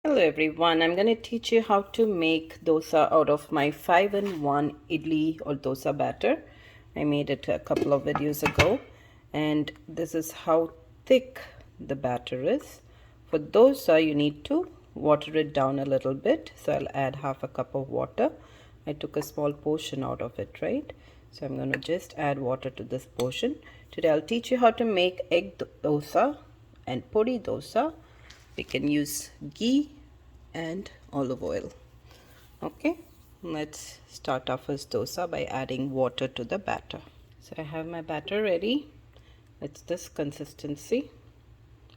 Hello everyone, I'm going to teach you how to make dosa out of my 5-in-1 idli or dosa batter. I made it a couple of videos ago, and this is how thick the batter is. For dosa you need to water it down a little bit, so I'll add half a cup of water. I took a small portion out of it, right? So I'm going to just add water to this portion. Today I'll teach you how to make egg dosa and podi dosa. We can use ghee and olive oil. Okay, let's start our first dosa by adding water to the batter. So I have my batter ready. It's this consistency,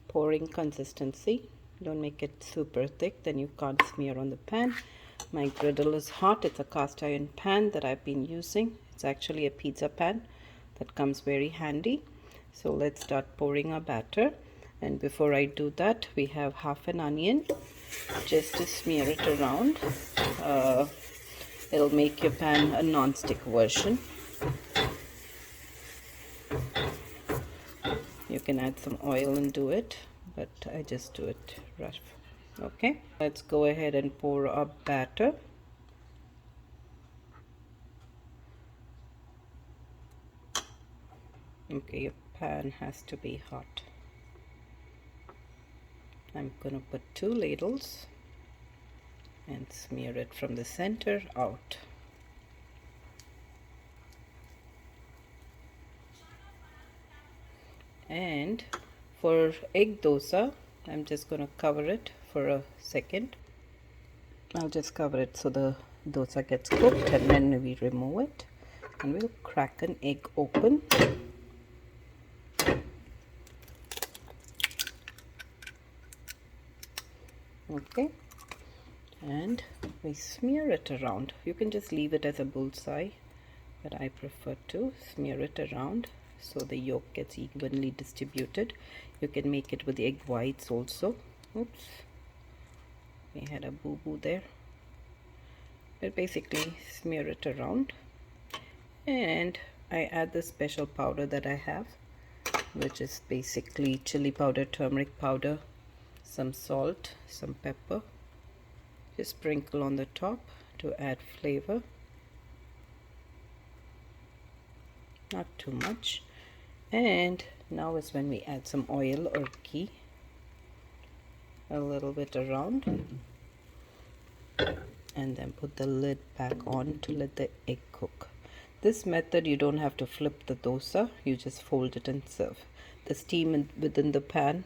pouring consistency. Don't make it super thick, then you can't smear on the pan. My griddle is hot. It's a cast iron pan that I've been using. It's actually a pizza pan that comes very handy. So let's start pouring our batter. And before I do that, we have half an onion just to smear it around. It'll make your pan a non-stick version. You can add some oil and do it, but I just do it rough. Okay, let's go ahead and pour our batter. Okay, your pan has to be hot. I'm gonna put 2 ladles and smear it from the center out. And for egg dosa, I'm just gonna cover it for a second. I'll just cover it so the dosa gets cooked, and then we remove it and we'll crack an egg open. Okay, and we smear it around. You can just leave it as a bullseye, but I prefer to smear it around so the yolk gets evenly distributed. You can make it with egg whites also. Oops, we had a boo-boo there. But basically smear it around, and I add the special powder that I have, which is basically chili powder, turmeric powder, some salt, some pepper. Just sprinkle on the top to add flavor. Not too much. And now is when we add some oil or ghee, a little bit around, and then put the lid back on to let the egg cook. This method you don't have to flip the dosa, you just fold it and serve. The steam within the pan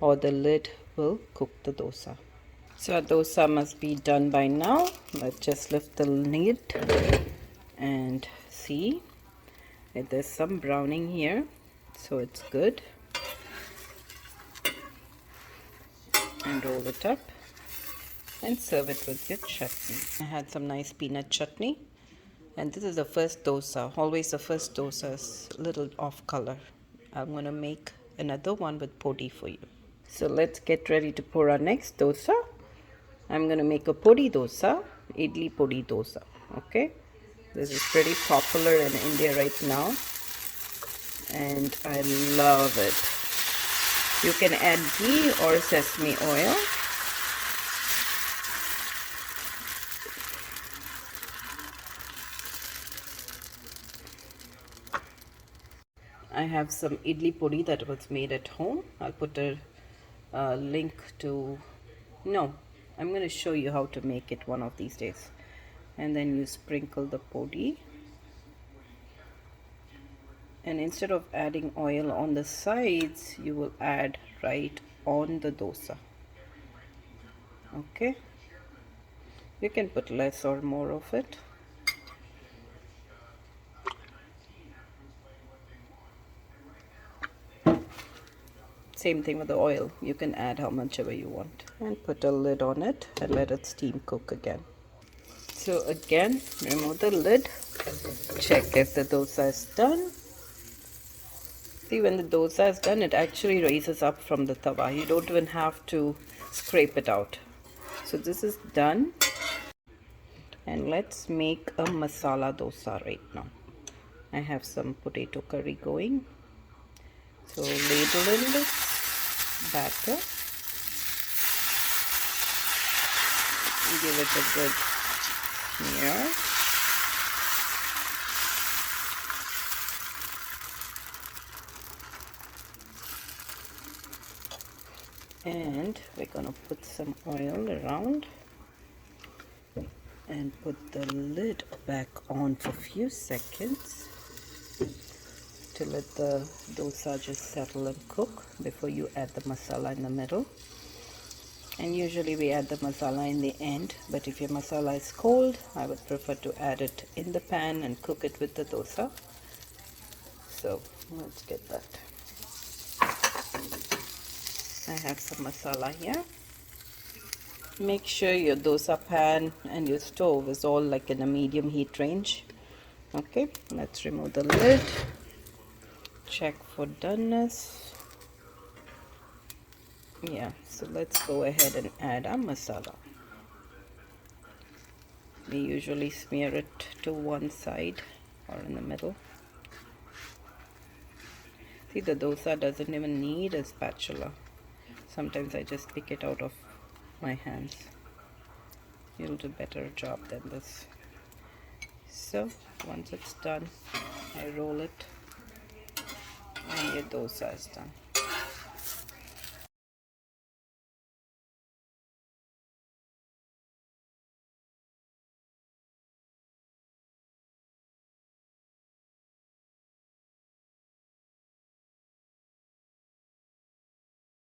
or the lid will cook the dosa. So our dosa must be done by now. Let's just lift the lid and see. There's some browning here, so it's good. And roll it up and serve it with your chutney. I had some nice peanut chutney, and this is the first dosa. Always the first dosa is a little off color. I'm going to make another one with podi for you. So let's get ready to pour our next dosa. I'm going to make a podi dosa, idli podi dosa. Okay, this is pretty popular in India right now, and I love it. You can add ghee or sesame oil. I have some idli podi that was made at home. I'll put a link to, no, I'm going to show you how to make it one of these days. And then you sprinkle the podi. And instead of adding oil on the sides, you will add right on the dosa. Okay, you can put less or more of it. Same thing with the oil, you can add how much ever you want, and put a lid on it and let it steam cook again. So again, remove the lid, check if the dosa is done. See, when the dosa is done, it actually raises up from the tawa. You don't even have to scrape it out. So this is done. And let's make a masala dosa right now. I have some potato curry going. So ladle in this batter. Give it a good smear. And we're gonna put some oil around and put the lid back on for a few seconds to let the dosa just settle and cook before you add the masala in the middle. And usually we add the masala in the end, but if your masala is cold, I would prefer to add it in the pan and cook it with the dosa. So let's get that. I have some masala here. Make sure your dosa pan and your stove is all like in a medium heat range. Okay, let's remove the lid. Check for doneness. Yeah, so let's go ahead and add our masala. We usually smear it to one side or in the middle. See, the dosa doesn't even need a spatula. Sometimes I just pick it out of my hands. You'll do a better job than this. So once it's done, I roll it and your dosa is done.